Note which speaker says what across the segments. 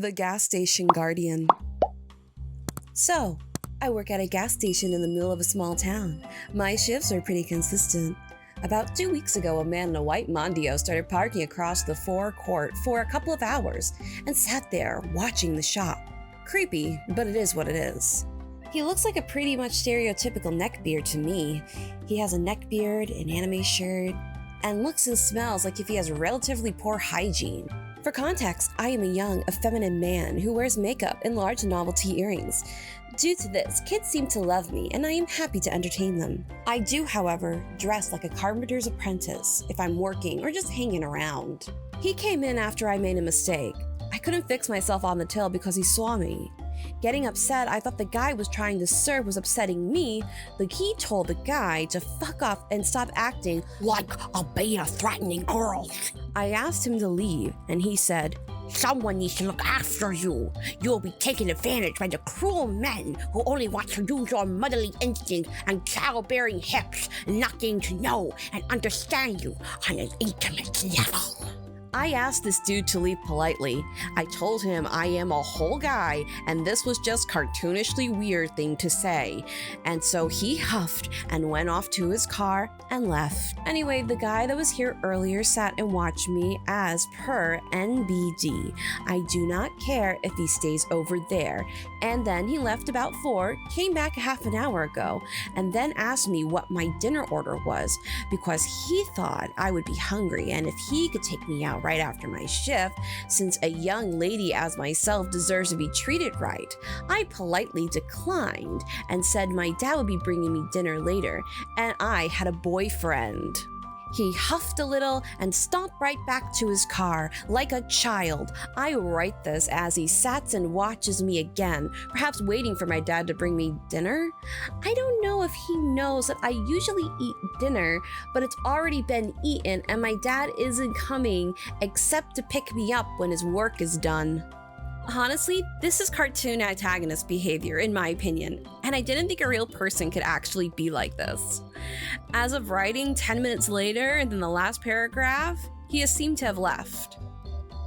Speaker 1: The gas station guardian. So, I work at a gas station in the middle of a small town. My shifts are pretty consistent. About 2 weeks ago, a man in a white Mondio started parking across the forecourt for a couple of hours and sat there watching the shop. Creepy, but it is what it is. He looks like a pretty much stereotypical neckbeard to me. He has a neckbeard, an anime shirt, and looks and smells like if he has relatively poor hygiene. For context, I am a young, effeminate man who wears makeup and large novelty earrings. Due to this, kids seem to love me, and I am happy to entertain them. I do, however, dress like a carpenter's apprentice if I'm working or just hanging around. He came in after I made a mistake. I couldn't fix myself on the till because he saw me. Getting upset, I thought the guy was trying to serve was upsetting me, but he told the guy to fuck off and stop acting like a beta threatening girl. I asked him to leave, and he said, "Someone needs to look after you. You'll be taken advantage by the cruel men who only want to use your motherly instinct and childbearing hips, not getting to know and understand you on an intimate level." I asked this dude to leave politely. I told him I am a whole guy and this was just cartoonishly weird thing to say. And so he huffed and went off to his car and left. Anyway, the guy that was here earlier sat and watched me as per NBD. I do not care if he stays over there. And then he left about 4, came back a half an hour ago, and then asked me what my dinner order was because he thought I would be hungry and if he could take me out right after my shift, since a young lady as myself deserves to be treated right. I politely declined and said my dad would be bringing me dinner later, and I had a boyfriend. He huffed a little and stomped right back to his car like a child. I write this as he sat and watches me again, perhaps waiting for my dad to bring me dinner. I don't know if he knows that I usually eat dinner, but it's already been eaten and my dad isn't coming except to pick me up when his work is done. Honestly, this is cartoon antagonist behavior in my opinion, and I didn't think a real person could actually be like this. As of writing 10 minutes later than the last paragraph, he has seemed to have left.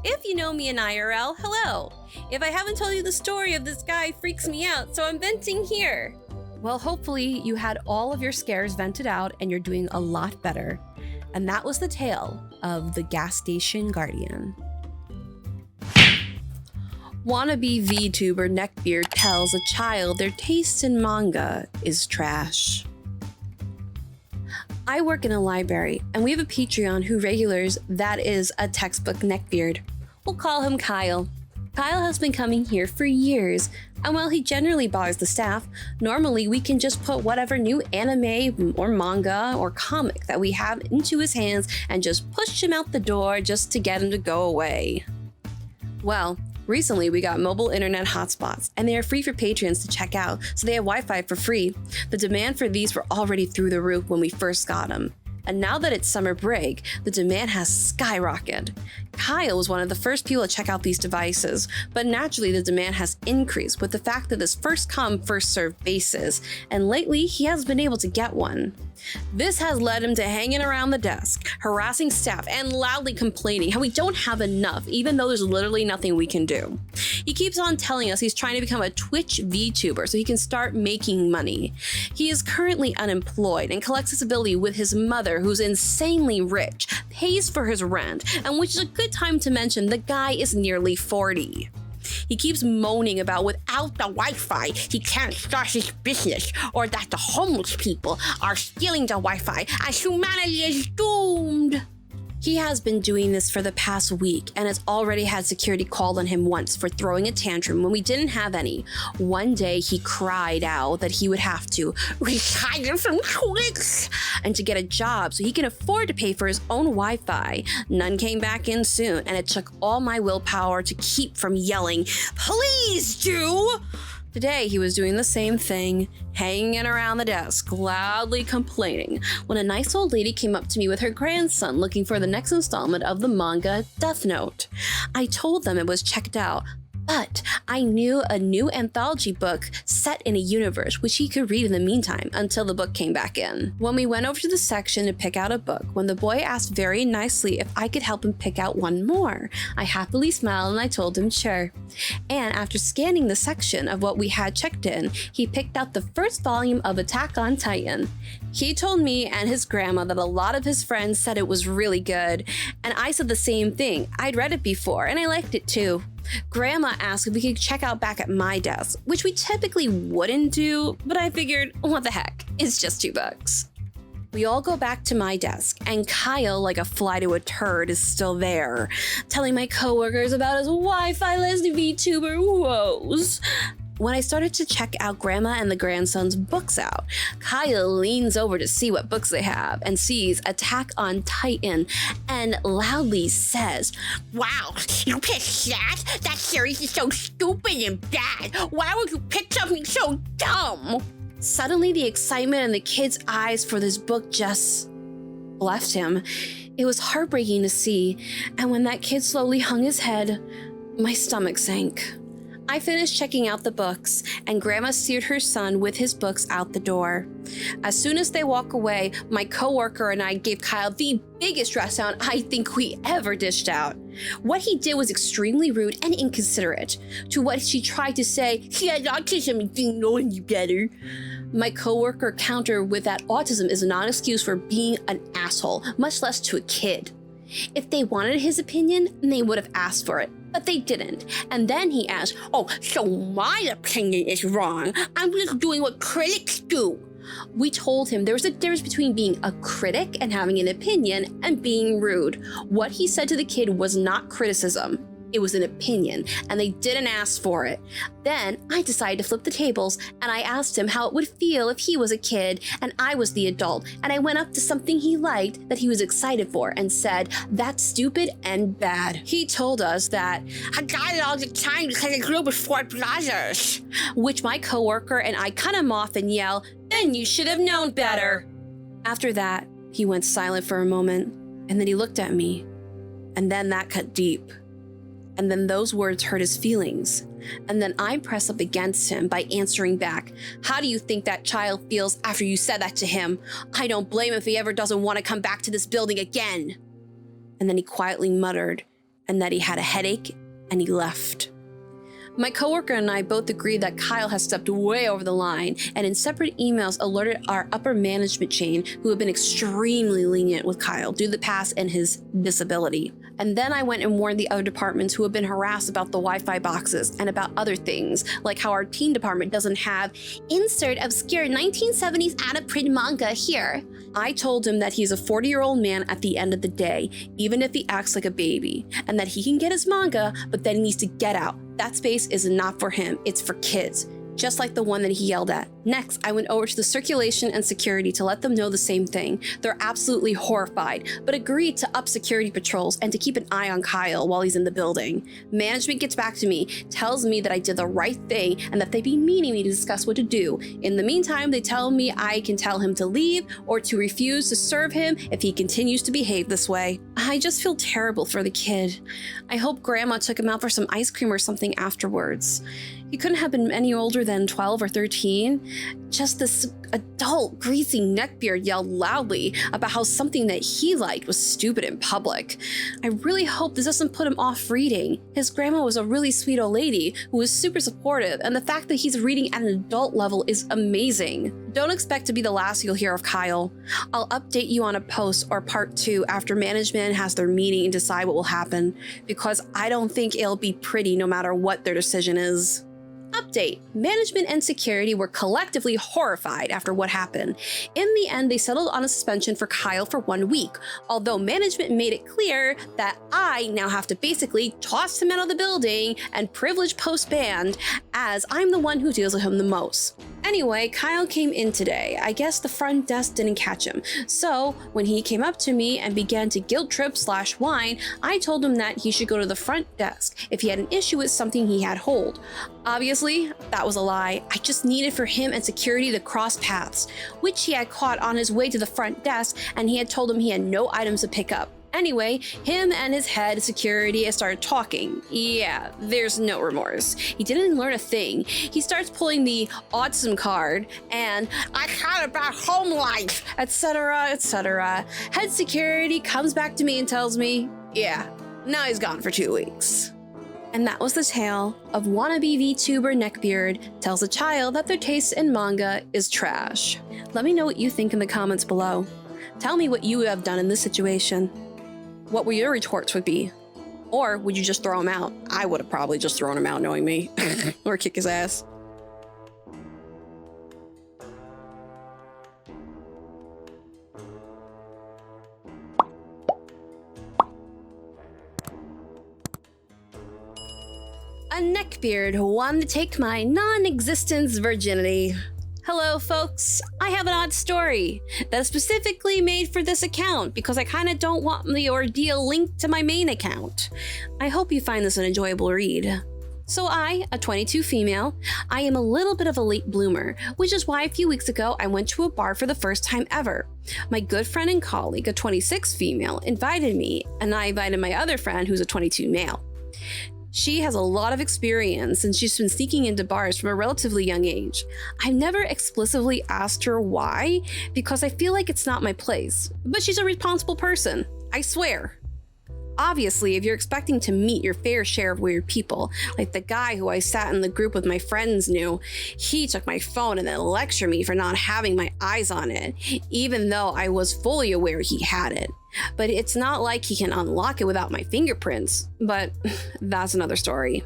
Speaker 1: If you know me in IRL, hello! If I haven't told you the story of this guy freaks me out, so I'm venting here. Well, hopefully you had all of your scares vented out and you're doing a lot better. And that was the tale of the gas station guardian. Wannabe Vtuber Neckbeard tells a child their taste in manga is trash. I work in a library, and we have a Patreon who regulars that is a textbook neckbeard. We'll call him Kyle. Kyle has been coming here for years, and while he generally bothers the staff, normally we can just put whatever new anime or manga or comic that we have into his hands and just push him out the door just to get him to go away. Well, recently, we got mobile internet hotspots, and they are free for patrons to check out, so they have Wi-Fi for free. The demand for these were already through the roof when we first got them. And now that it's summer break, the demand has skyrocketed. Kyle was one of the first people to check out these devices, but naturally the demand has increased with the fact that this first come, first served basis, and lately he has been able to get one. This has led him to hanging around the desk, harassing staff, and loudly complaining how we don't have enough, even though there's literally nothing we can do. He keeps on telling us he's trying to become a Twitch VTuber so he can start making money. He is currently unemployed and collects his ability with his mother, who's insanely rich, pays for his rent, and which is a good time to mention the guy is nearly 40. He keeps moaning about without the Wi-Fi, he can't start his business, or that the homeless people are stealing the Wi-Fi and humanity is doomed. He has been doing this for the past week and has already had security called on him once for throwing a tantrum when we didn't have any. One day he cried out that he would have to retire from Twitch and to get a job so he can afford to pay for his own Wi-Fi. None came back in soon, and it took all my willpower to keep from yelling, "Please do!" Today, he was doing the same thing, hanging around the desk, loudly complaining, when a nice old lady came up to me with her grandson looking for the next installment of the manga Death Note. I told them it was checked out, But I knew a new anthology book set in a universe which he could read in the meantime until the book came back in. When we went over to the section to pick out a book, when the boy asked very nicely if I could help him pick out one more, I happily smiled and I told him sure. And after scanning the section of what we had checked in, he picked out the first volume of Attack on Titan. He told me and his grandma that a lot of his friends said it was really good, and I said the same thing. I'd read it before and I liked it too. Grandma asked if we could check out back at my desk, which we typically wouldn't do, but I figured, what the heck, it's just $2. We all go back to my desk, and Kyle, like a fly to a turd, is still there, telling my coworkers about his Wi-Fi-less Vtuber woes. When I started to check out Grandma and the grandson's books out, Kyle leans over to see what books they have and sees Attack on Titan and loudly says, "Wow, you picked that? That series is so stupid and bad. Why would you pick something so dumb?" Suddenly, the excitement in the kid's eyes for this book just left him. It was heartbreaking to see, and when that kid slowly hung his head, my stomach sank. I finished checking out the books, and Grandma steered her son with his books out the door. As soon as they walk away, my coworker and I gave Kyle the biggest dress down I think we ever dished out. What he did was extremely rude and inconsiderate to what she tried to say, "He had autism and didn't know any better." My coworker countered with that autism is not an excuse for being an asshole, much less to a kid. If they wanted his opinion, they would have asked for it. But they didn't. And then he asked, "Oh, so my opinion is wrong. I'm just doing what critics do." We told him there was a difference between being a critic and having an opinion and being rude. What he said to the kid was not criticism. It was an opinion, and they didn't ask for it. Then I decided to flip the tables, and I asked him how it would feel if he was a kid and I was the adult, and I went up to something he liked that he was excited for and said, "That's stupid and bad." He told us that, "I got it all the time because I grew up with 4 brothers," which my coworker and I cut him off and yell, "Then you should have known better." After that, he went silent for a moment, and then he looked at me, and then that cut deep. And then those words hurt his feelings. And then I pressed up against him by answering back, "How do you think that child feels after you said that to him? I don't blame him if he ever doesn't want to come back to this building again." And then he quietly muttered, and that he had a headache, and he left. My coworker and I both agreed that Kyle has stepped way over the line, and in separate emails alerted our upper management chain, who have been extremely lenient with Kyle due to the past and his disability. And then I went and warned the other departments who have been harassed about the Wi-Fi boxes and about other things, like how our teen department doesn't have "insert obscure 1970s out-of-print manga here." I told him that he's a 40-year-old man at the end of the day, even if he acts like a baby, and that he can get his manga, but then he needs to get out. That space is not for him, it's for kids. Just like the one that he yelled at. Next, I went over to the circulation and security to let them know the same thing. They're absolutely horrified, but agreed to up security patrols and to keep an eye on Kyle while he's in the building. Management gets back to me, tells me that I did the right thing and that they'd be meeting me to discuss what to do. In the meantime, they tell me I can tell him to leave or to refuse to serve him if he continues to behave this way. I just feel terrible for the kid. I hope Grandma took him out for some ice cream or something afterwards. He couldn't have been any older than 12 or 13. Just this adult, greasy neckbeard yelled loudly about how something that he liked was stupid in public. I really hope this doesn't put him off reading. His grandma was a really sweet old lady who was super supportive, and the fact that he's reading at an adult level is amazing. Don't expect to be the last you'll hear of Kyle. I'll update you on a post or part 2 after management has their meeting and decide what will happen, because I don't think it'll be pretty no matter what their decision is. Update. Management and security were collectively horrified after what happened. In the end, they settled on a suspension for Kyle for 1 week, although management made it clear that I now have to basically toss him out of the building and privilege post-band, as I'm the one who deals with him the most. Anyway, Kyle came in today. I guess the front desk didn't catch him. So when he came up to me and began to guilt trip / whine, I told him that he should go to the front desk if he had an issue with something he had hold. Obviously, that was a lie. I just needed for him and security to cross paths, which he had caught on his way to the front desk, and he had told him he had no items to pick up. Anyway, him and his head security started talking. Yeah, there's no remorse. He didn't learn a thing. He starts pulling the awesome card and I care about home life, etc., etc. Head security comes back to me and tells me, yeah, now he's gone for 2 weeks. And that was the tale of wannabe Vtuber Neckbeard tells a child that their taste in manga is trash. Let me know what you think in the comments below. Tell me what you have done in this situation. What your retorts would be. Or would you just throw him out? I would have probably just thrown him out knowing me. Or kick his ass. A neckbeard wanted to take my non-existence virginity. Hello folks, I have an odd story that is specifically made for this account because I kind of don't want the ordeal linked to my main account. I hope you find this an enjoyable read. So I, a 22 female, I am a little bit of a late bloomer, which is why a few weeks ago I went to a bar for the first time ever. My good friend and colleague, a 26 female, invited me, and I invited my other friend who's a 22 male. She has a lot of experience and she's been sneaking into bars from a relatively young age. I've never explicitly asked her why, because I feel like it's not my place, but she's a responsible person, I swear. Obviously, if you're expecting to meet your fair share of weird people, like the guy who I sat in the group with my friends knew, he took my phone and then lectured me for not having my eyes on it, even though I was fully aware he had it. But it's not like he can unlock it without my fingerprints, but that's another story.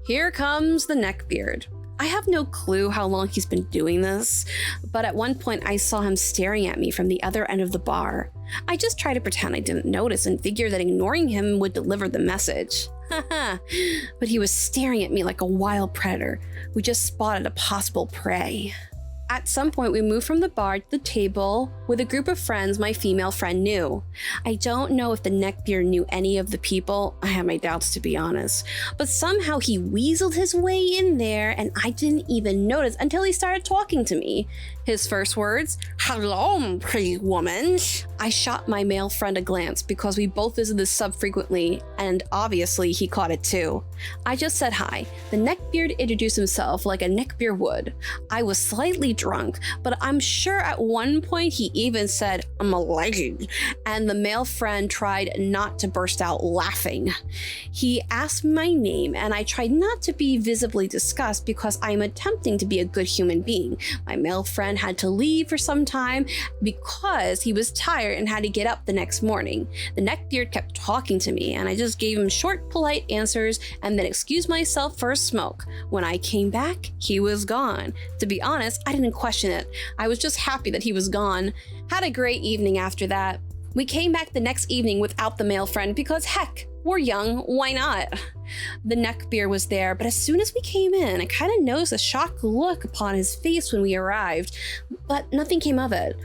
Speaker 1: Here comes the neckbeard. I have no clue how long he's been doing this, but at one point I saw him staring at me from the other end of the bar. I just tried to pretend I didn't notice and figured that ignoring him would deliver the message. Haha, but he was staring at me like a wild predator who just spotted a possible prey. At some point, we moved from the bar to the table with a group of friends my female friend knew. I don't know if the neckbeard knew any of the people. I have my doubts, to be honest. But somehow he weaseled his way in there and I didn't even notice until he started talking to me. His first words, "Hello, pretty woman." I shot my male friend a glance because we both visit this sub frequently and obviously he caught it too. I just said hi. The neckbeard introduced himself like a neckbeard would. I was slightly drunk, but I'm sure at one point he even said, "I'm a legend," and the male friend tried not to burst out laughing. He asked my name and I tried not to be visibly disgusted because I'm attempting to be a good human being. My male friend had to leave for some time because he was tired and had to get up the next morning. The neckbeard kept talking to me and I just gave him short, polite answers and then excused myself for a smoke. When I came back, he was gone. To be honest, I didn't question it. I was just happy that he was gone. Had a great evening after that. We came back the next evening without the male friend because heck, we're young, why not? The neckbeard was there, but as soon as we came in, I kind of noticed a shocked look upon his face when we arrived, but nothing came of it.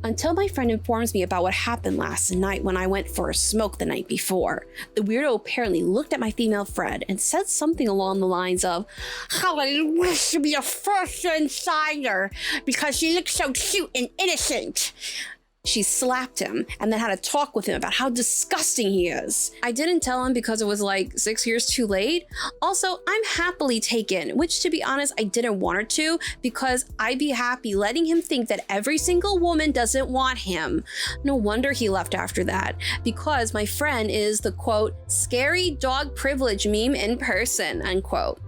Speaker 1: Until my friend informs me about what happened last night when I went for a smoke the night before. The weirdo apparently looked at my female friend and said something along the lines of, "How I wish to be a first insider because she looks so cute and innocent." She slapped him and then had a talk with him about how disgusting he is. I didn't tell him because it was like 6 years too late. Also, I'm happily taken, which to be honest, I didn't want her to because I'd be happy letting him think that every single woman doesn't want him. No wonder he left after that because my friend is the quote, "scary dog privilege meme in person," unquote.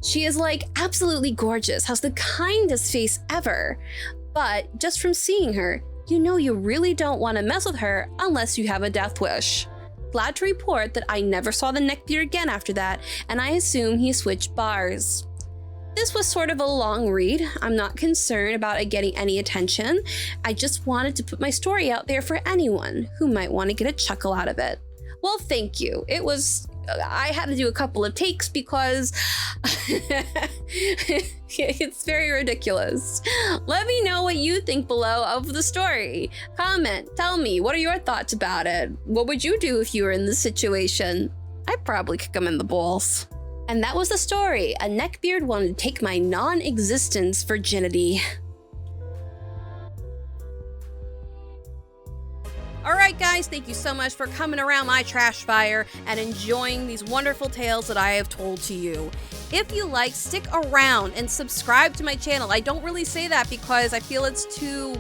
Speaker 1: She is like absolutely gorgeous, has the kindest face ever. But just from seeing her, you know you really don't want to mess with her unless you have a death wish. Glad to report that I never saw the neckbeard again after that, and I assume he switched bars. This was sort of a long read. I'm not concerned about it getting any attention. I just wanted to put my story out there for anyone who might want to get a chuckle out of it. Well, thank you. I had to do a couple of takes because it's very ridiculous. Let me know what you think below of the story. Comment, tell me, what are your thoughts about it? What would you do if you were in this situation? I'd probably kick him in the balls. And that was the story. A neckbeard wanted to take my non-existence virginity. All right, Alright guys, thank you so much for coming around my trash fire and enjoying these wonderful tales that I have told to you. If you like, stick around and subscribe to my channel. I don't really say that because I feel it's too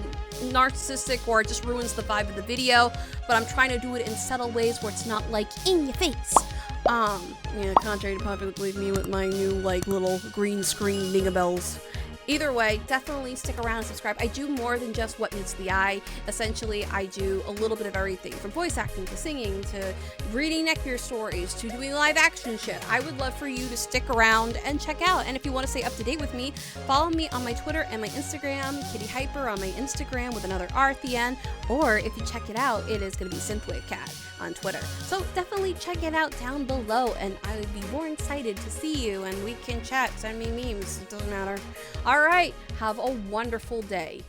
Speaker 1: narcissistic or it just ruins the vibe of the video, but I'm trying to do it in subtle ways where it's not like in your face. Contrary to popular belief, me with my new like little green screen dingabells. Either way, definitely stick around and subscribe. I do more than just what meets the eye. Essentially, I do a little bit of everything, from voice acting to singing to reading Neckbeard stories to doing live action shit. I would love for you to stick around and check out. And if you want to stay up to date with me, follow me on my Twitter and my Instagram, KittyHiPur on my Instagram with another R at the end. Or if you check it out, it is going to be SynthwaveCat on Twitter. So definitely check it out down below, and I would be more excited to see you, and we can chat. Send me memes. It doesn't matter. All right, have a wonderful day.